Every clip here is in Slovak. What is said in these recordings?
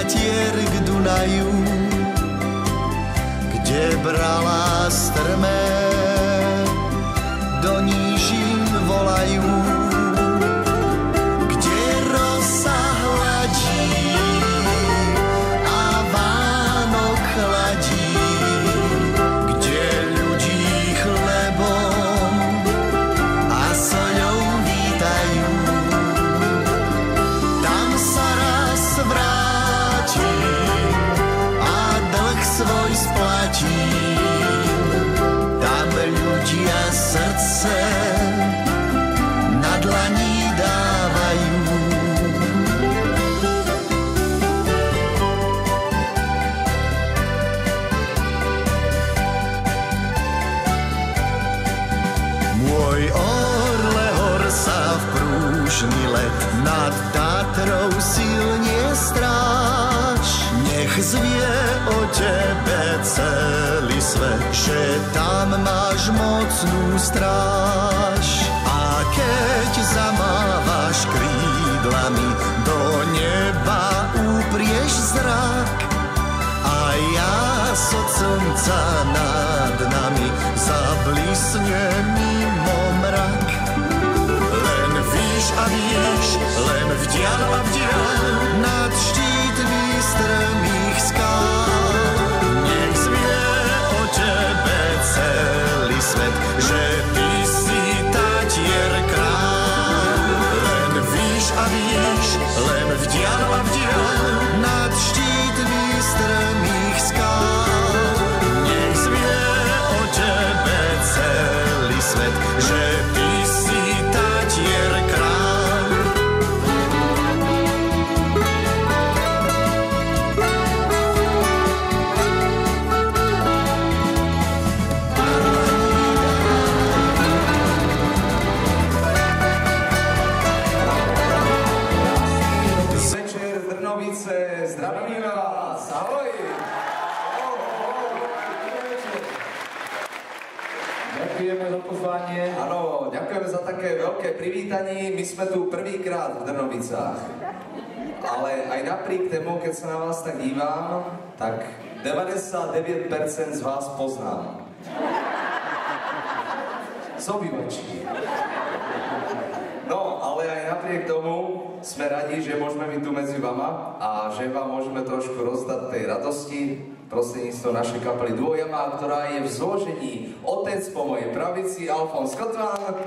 statier k Dunaju, kde brala strmé do nížin volajú, kde rosa hladí a Vánok chladí, kde ľudí chlebom a soľou vítajú. Tam sa raz vrátim a dlh svoj splatím. Tam ľudia srdce na dlani dávajú. Môj orle hor sa v prúžny let nad Tatrou silne stráž. Nech zvie o tebe celý svet, že tam máš mocnú stráž. A keď zamávaš krídlami, do neba uprieš zrak. A jas od slnca nad nami zablisne mimo mrak. Len víš a víš, len vdiaľ a vdiaľ nad štítmi strmých skál. Nech zvie o tebe celý svet, že ty si Tatier kráľ. Len víš a víš, len vdiaľ a vdiaľ nad štítmi strmých skál. Nech zvie o tebe celý svet, že ty si Tatier kráľ. Večer Drnovice, zdravíme vás, ahoj! Ďakujeme za pozvanie. Áno, ďakujeme za také veľké privítanie. My sme tu prvýkrát v Drnovicách. Ale aj napriek tomu, keď sa na vás tak dívam, tak 99% z vás poznám. Z obývačky. No, ale aj napriek tomu sme radi, že môžeme byť tu medzi vama a že vám môžeme trošku rozdať tej radosti prostredníctvom našej kapely Duo Yamaha, ktorá je v zložení otec po mojej pravici, Alfons Kotván.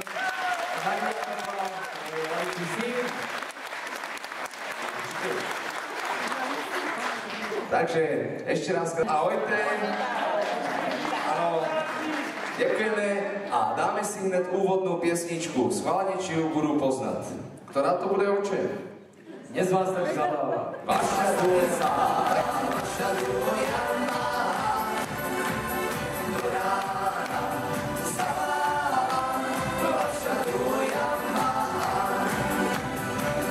Takže ešte raz ahojte. Áno, ďakujeme a dáme si hned úvodnú piesničku. Schválne, či ju budú poznať. Ktorá to bude, oče? Dnes vás tak zabáva. Vaša Duo Yamaha, vaša Duo Yamaha, do rána zaváva. Vaša Duo Yamaha,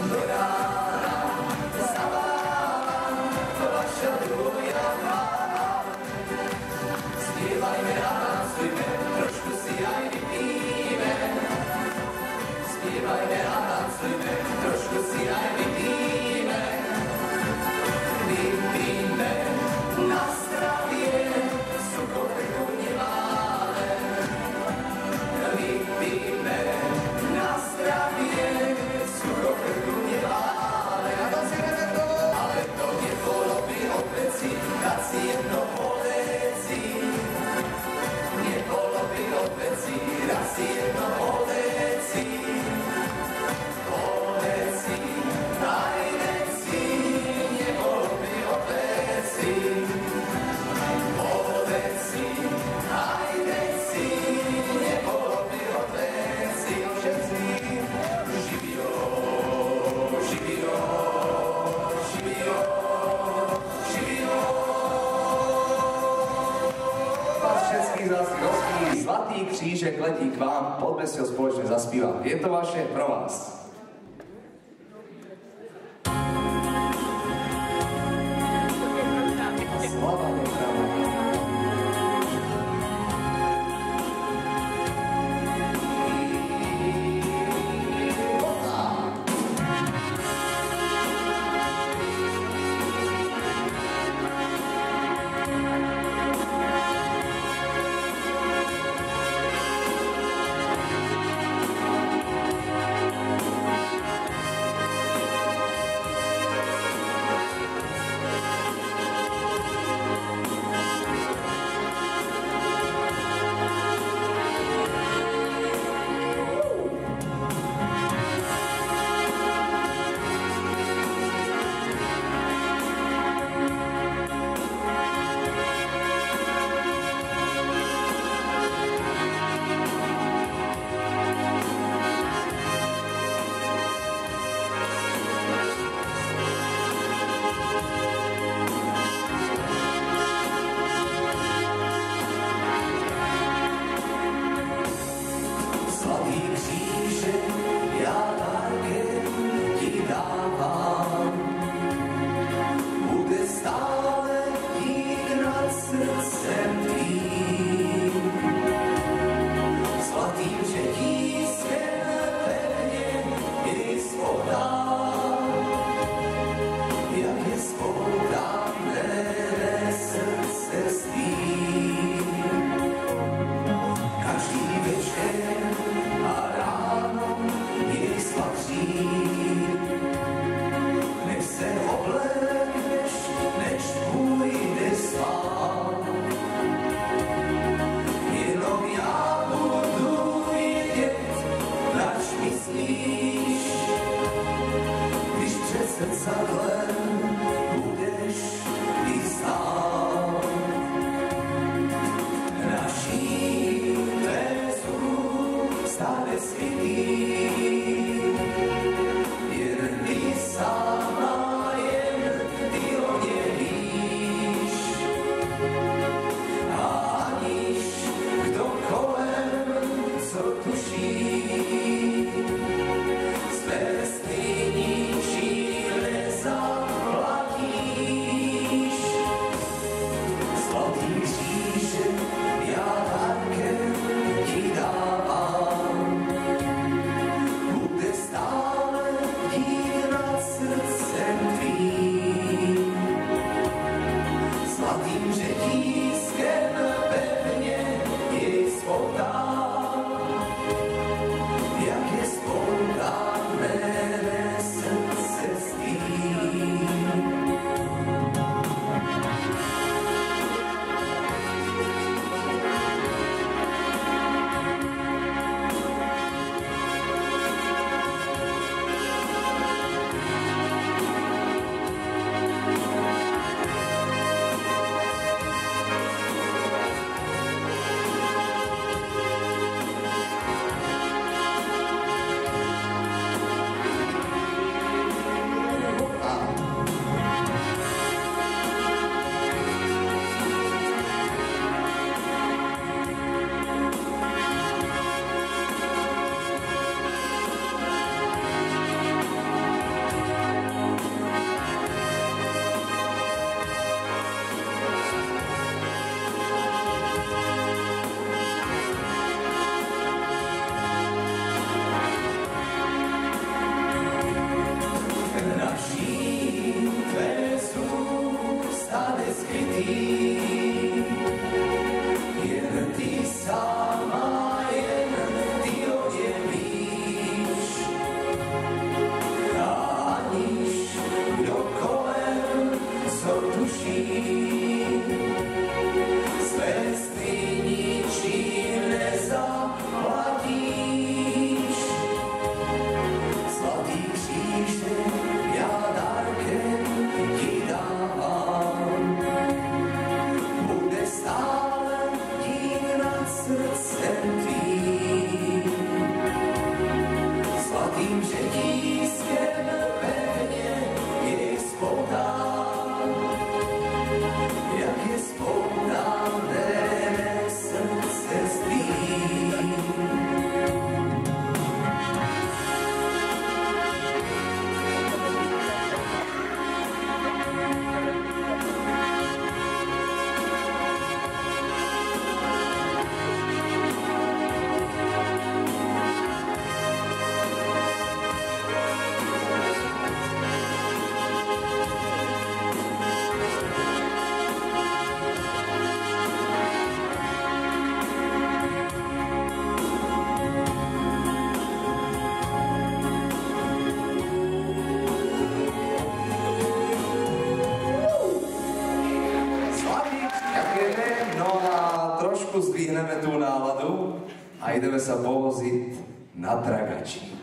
do rána zaváva. Vaša Duo Yamaha, spievajme a tancujme, trošku si aj vypíme. Spievajme a tancujme, trošku si aj vypíme. Vypíme na zdravie, suchopeku nemáme. Vypíme na zdravie, suchopeku nemáme. Ale to nebolo by od veci, dať si jedno poveci. Nebolo by od veci, dať si jedno poveci. Poveci, aj veci, nebolo by od veci. Poveci, aj veci, nebolo by od veci. Všetci živio, živio, živio, živio. Vás všetkých zásky, zlatý křížek letí k vám, poďme si ho spoločne zaspívať. Je to vaše pro vás. Slava Zdvihneme tú náladu a ideme sa povoziť na tragači.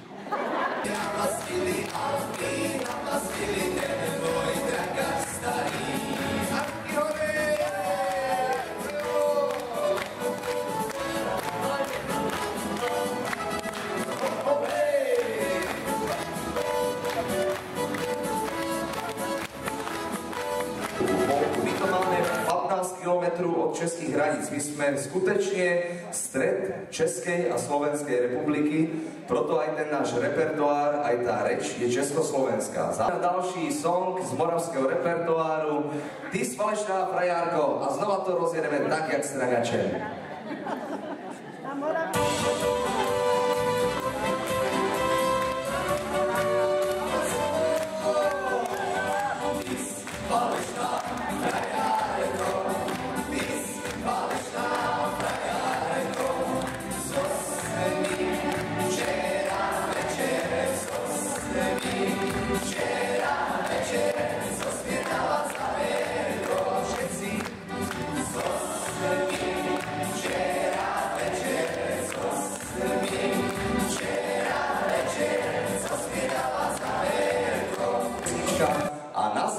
Kilometru od českých hraníc. My sme skutečne stred Českej a Slovenskej republiky, proto aj ten náš repertoár, aj tá reč je československá. Za ďalší song z moravského repertoáru Ty falešná frajárko a znova to rozjedeme tak, jak s tragačem.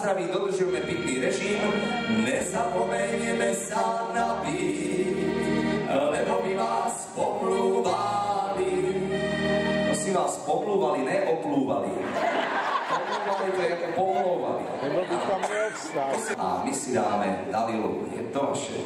zdraví dodržujeme pitný režim, nezapomenieme sa napiť, lebo by vás poplúvali. Prosím vás, poplúvali, ne oplúvali. Poplúvali to je ako pomlouvali. A my si dáme Dalilu, je to vaše.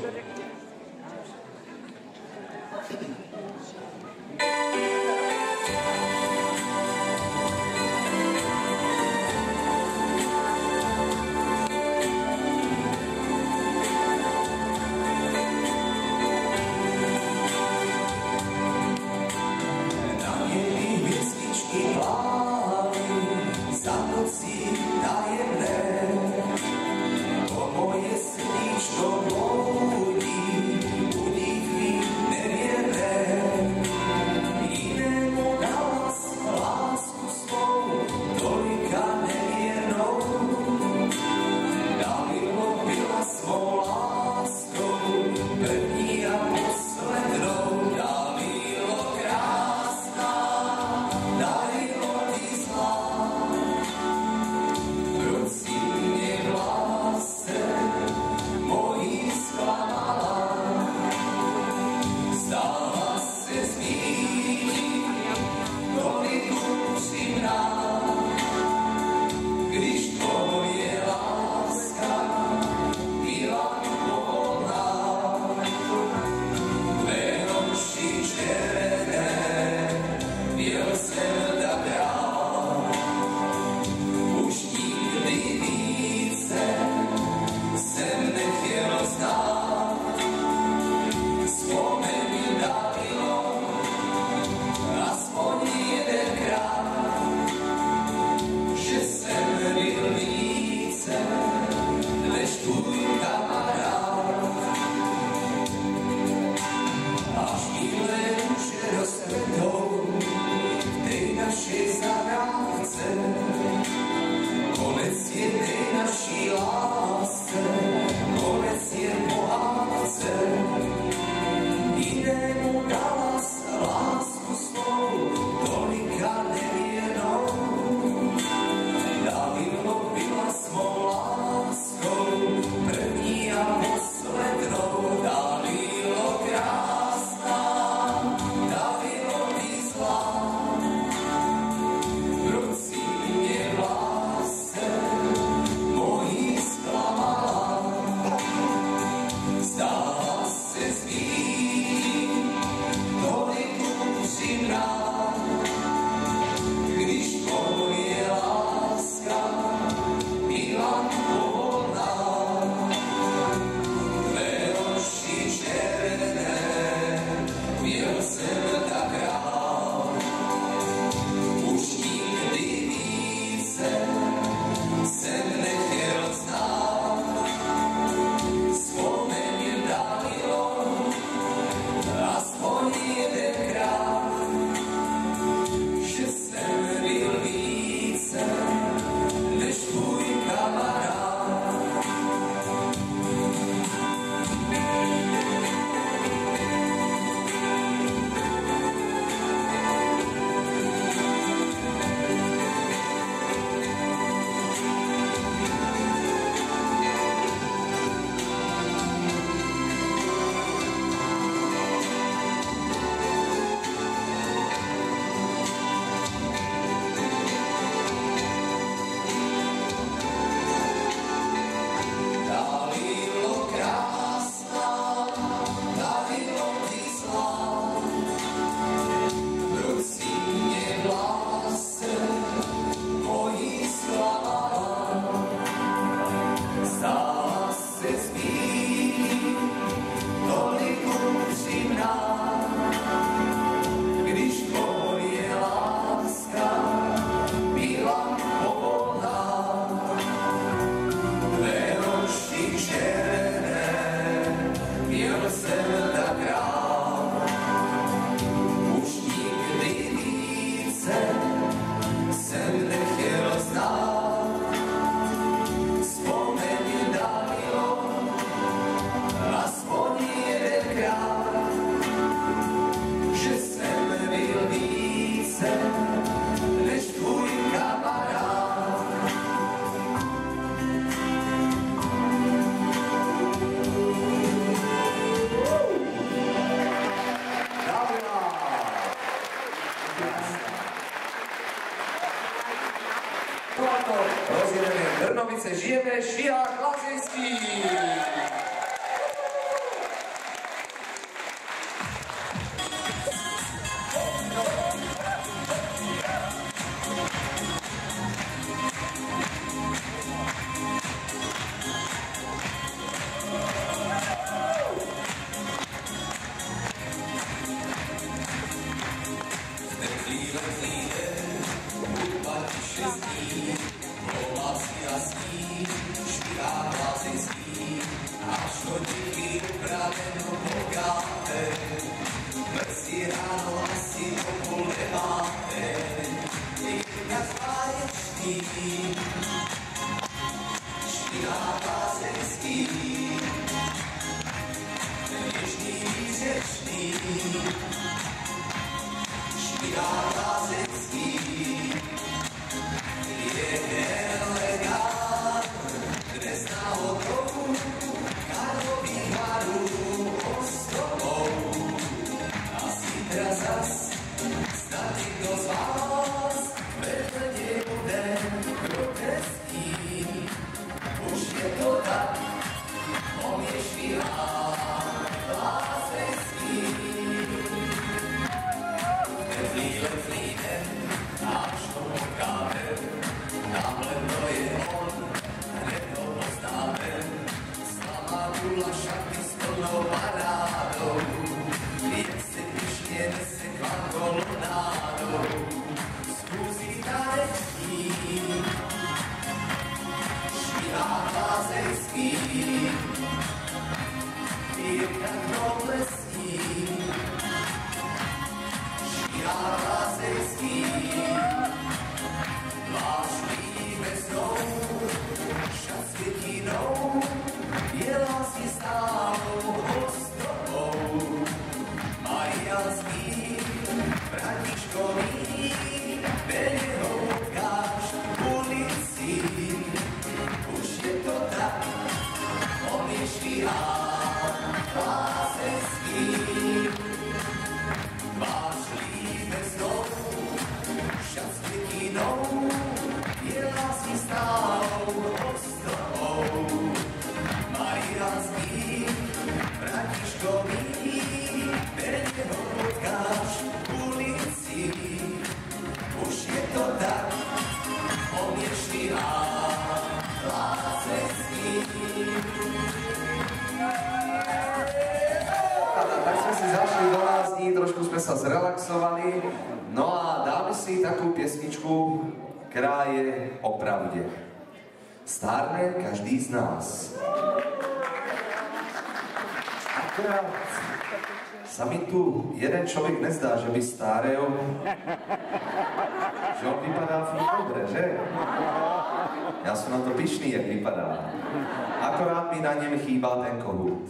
Tajemné, to moje srdíčko blúdi. Trnovice žijeme, Švihák Lazejský. Trošku sme sa zrelaxovali, no a dáme si takú piesničku, ktorá je o pravde. Stárne každý z nás. Akurát sa mi tu jeden človek nezdá, že by stárel, že on vypadá furt dobre, že? Ja som na to pyšný, jak vypadá. Akorát mi na ňem chýba ten kohút.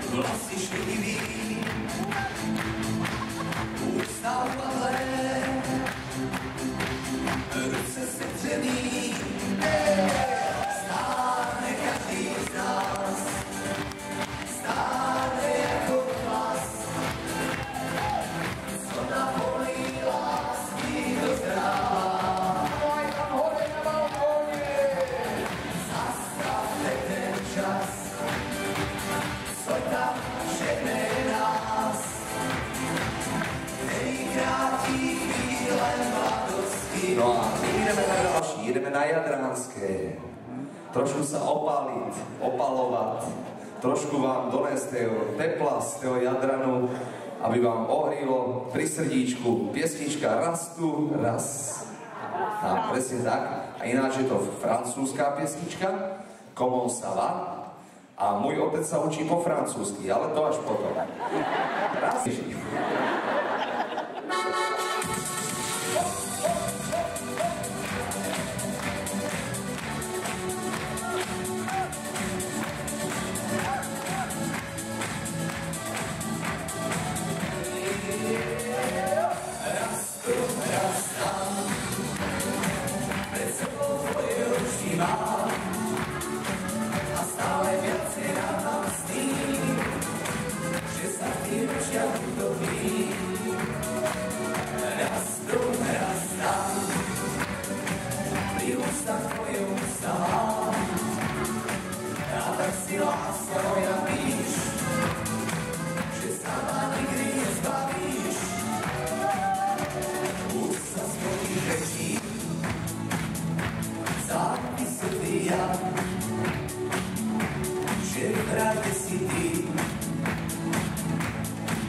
Vlasy špinivý, ústa upadlé, ruce setřený, stárne každý z nás, stárne jako hlas, co na poli lásky dozrává. Aj tam hore na balkóne, zastavte ten čas. No a my ideme na ďalší, ideme na Jadranské. Trošku sa opáliť, opalovať, trošku vám donést toho tepla z toho Jadranu, aby vám ohrilo pri srdíčku. Piesnička Rastu, raz. A presne tak. A ináč je to francúzska piesnička, Comment ça va? A môj otec sa učí po francúzsky, ale to až potom. Raz. ústa tvoje ústa mám. A tak si láska moja píš, že sa ma nikdy nezbavíš. Ústa z tvojich rečí zápisovia, že v rade si ty,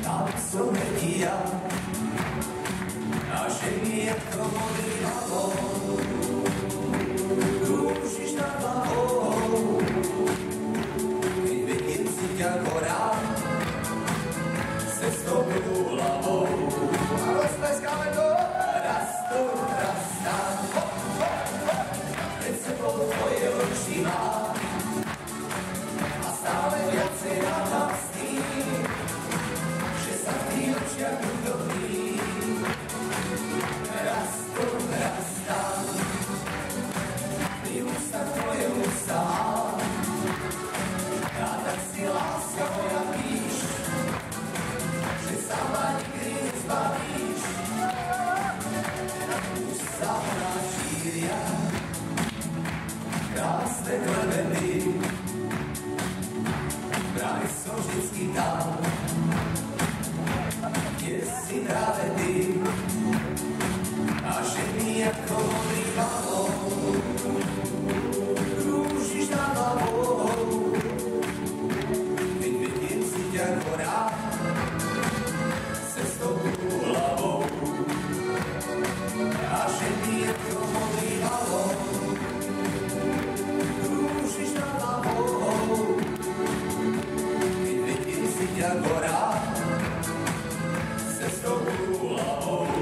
tam som ja, a že mi ako modrý balón krúžiš nad hlavou. Keď vidím si ťa horám cestou hlavou. A rozpleskáme to! Raz to, raz tam, pred sebou tvoje oči mám a stále viacej rádam s tým, že sa v tých očiach utopím. Raz to, raz tam, pri ústach tvoje ústa mám. A tak si láska moja píš, že sa ma nikdy nezbavíš. Ústa mňa šíria krásne klementy, vraj som vždycky tam, kde si práve ty. A že mi ako modrý balón krúžiš nad hlavou. Keď vidím si ťa horám cestou hlavou. A že mi ako modrý balón krúžiš nad hlavou. Keď vidím si ťa horám cestou hlavou.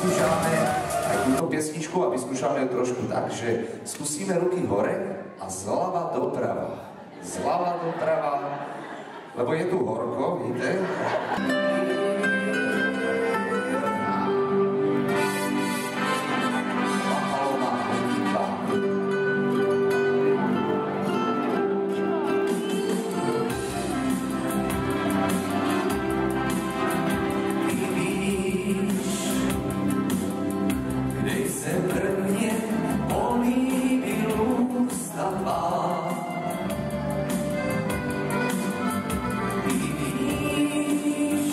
Skúšame aj túto piesničku a vyskúšame ju trošku tak, že skúsime ruky hore a zľava doprava. Zľava doprava, lebo je tu horko, vidíte? Vidíš,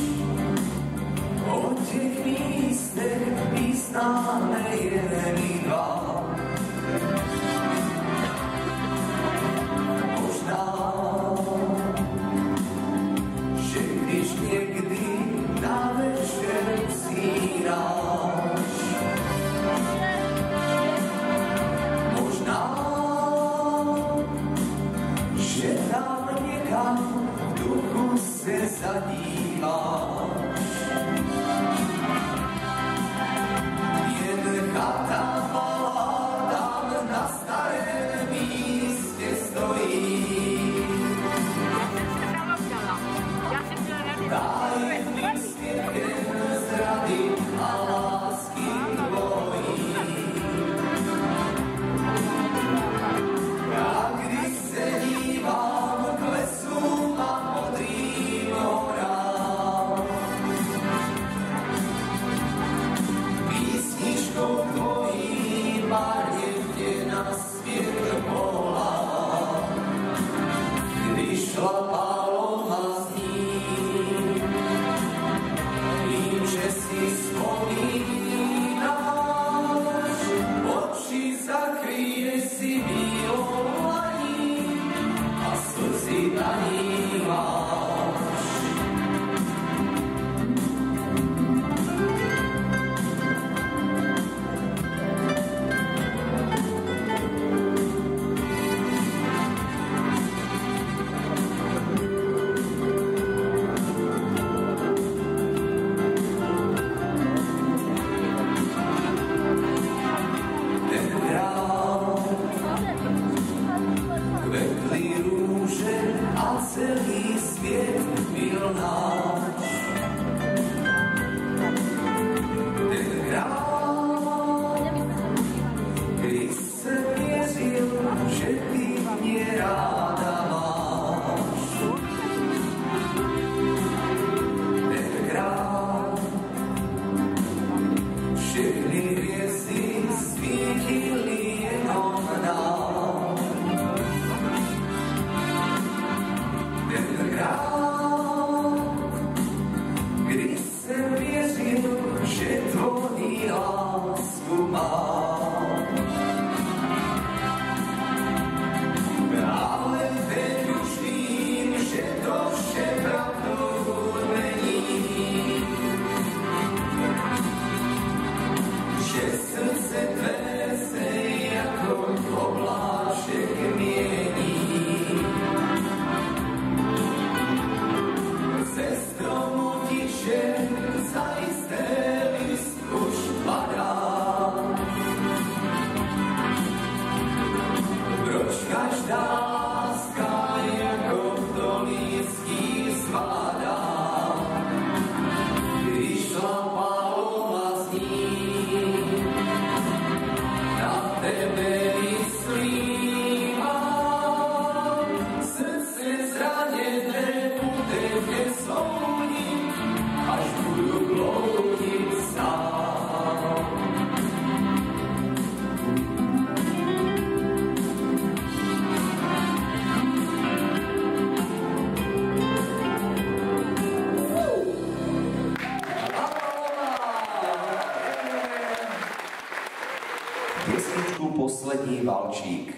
Piesničku Poslední valčík.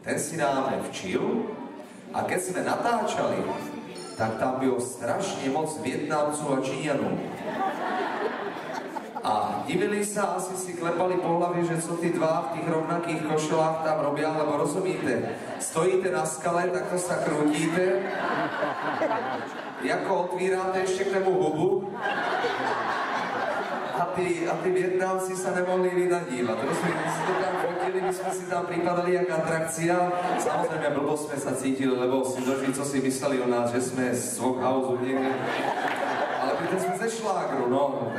Ten si dáme včil a keď sme natáčali, tak tam bylo strašne moc Vietnamcov a Číňanov. A divili sa, asi si klepali po hlavi, že co tí dva v tých rovnakých košelách tam robia, lebo rozumíte, stojíte na skale, takto sa krútíte, jako otvíráte ešte k tomu hubu a tí Vietnamci sa nemohli vynadívať. Rozumíte, si to tam fotili, my sme si tam pripadali jak atrakcia. Samozrejme, blbo sme sa cítili, lebo si došli, co si mysleli o nás, že sme z Smokhausu niekde. Ale pýtali sme ze šlágru, no.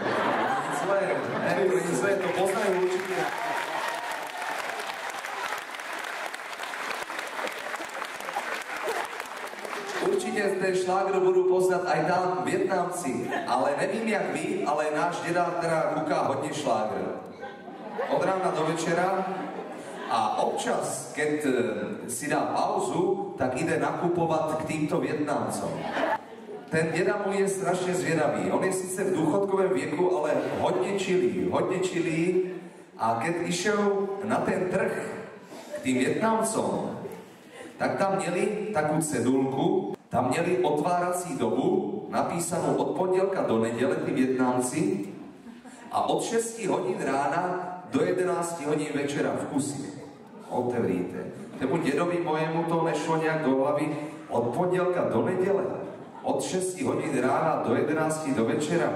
Neviem, to poznajú určite. Určite ten šlágr budú poznať aj tam Vietnamci, ale nevím jak vy, ale náš deda teda kúká hodne šlágr. Od rána do večera a občas, keď si dá pauzu, tak ide nakupovať k týmto Vietnamcom. Ten deda môj je strašne zvedavý. On je síce v dôchodkovém vieku, ale hodne čilý. A keď išiel na ten trh k tým Vietnamcom, tak tam mieli takú cedulku, tam mieli otvárací dobu, napísanú od pondelka do nedele, tí Vietnamci, a od 6 hodín rána do 11 hodín večera v kuse. Otevríte. Tomu dedovi mojemu to nešlo nejak do hlavy od pondelka do nedele. Od 6 hodín rána do 11 do večera,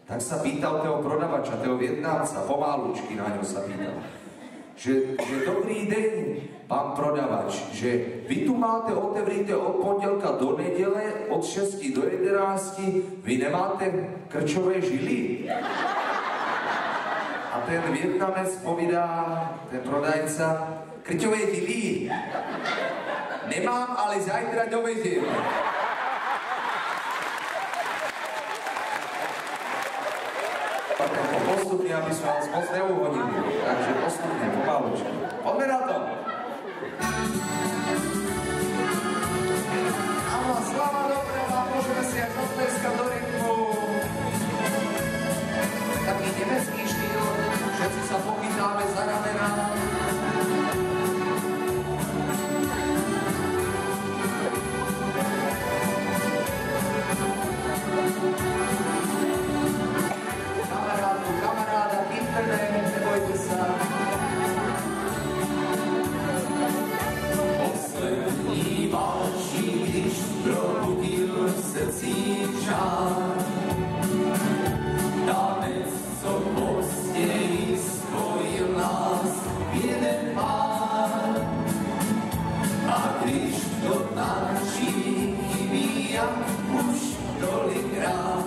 tak sa pýtal toho prodavača, toho Vietnamca, pomálučky na ňo sa pýtal, že dobrý deň, pán prodavač, že vy tu máte otevríte od pondelka do nedele, od 6 do 11, vy nemáte krčové žily? A ten Vietnamec povídá, ten prodajca, krčové žily? Nemám, ale zajtra doveziem. Postupne, aby sme vás moc neuhodili. Takže postupne, pomalučky. Poďme na to! Áno, sláva dobrá, môžeme si aj zatleskať do rytmu. Taký nemecký štýl, všetci sa pochytáme za ramena. Kamaráda, chytné, nebojte sa. Poslední valčík, když probudil v srdci žár, tanec, co později spojil nás v jeden pár. A když to tančí, chybí jak už tolikrát,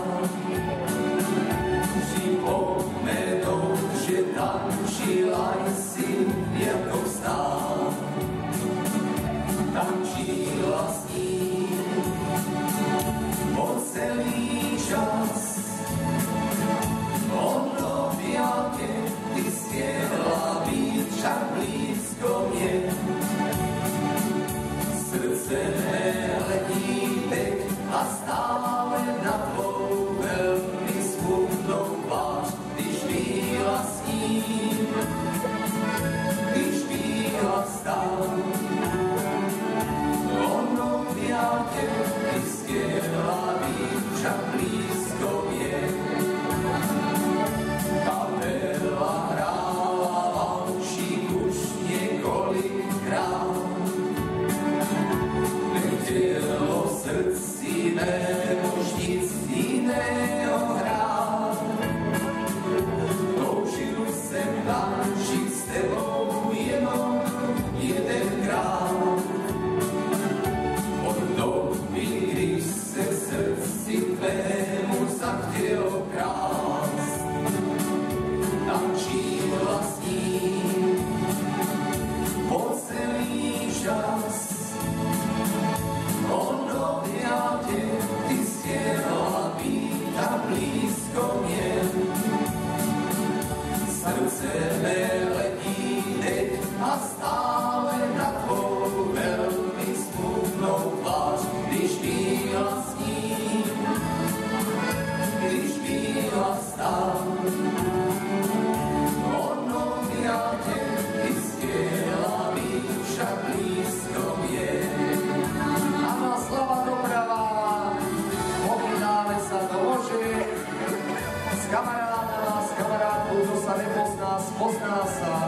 připomenou, že tančila jsi jako stát. Tančila s ním po celý čas. On objatě, ty chtěla být však blízko mě. Srdce mé letí teď a stále na tvou velmi smutnou tvář, když byla s ním, když byla stát. Ono objatě, ty chtěla být však blízko mě. Kapela hrála valčík už několikrát. Nechtělo srdci mému nic jiného hrát. Toužil jsem tančit s tebou jenom jedenkrát. Od doby, když se srdci tvému zachtělo krást, tančila s ním po celý čas. On objatě, ty chtěla být tak blízko mě. Srdce mé letí teď a stále na tvou velmi smutnou tvář, když byla s ním, když byla stát. On objatě, krása.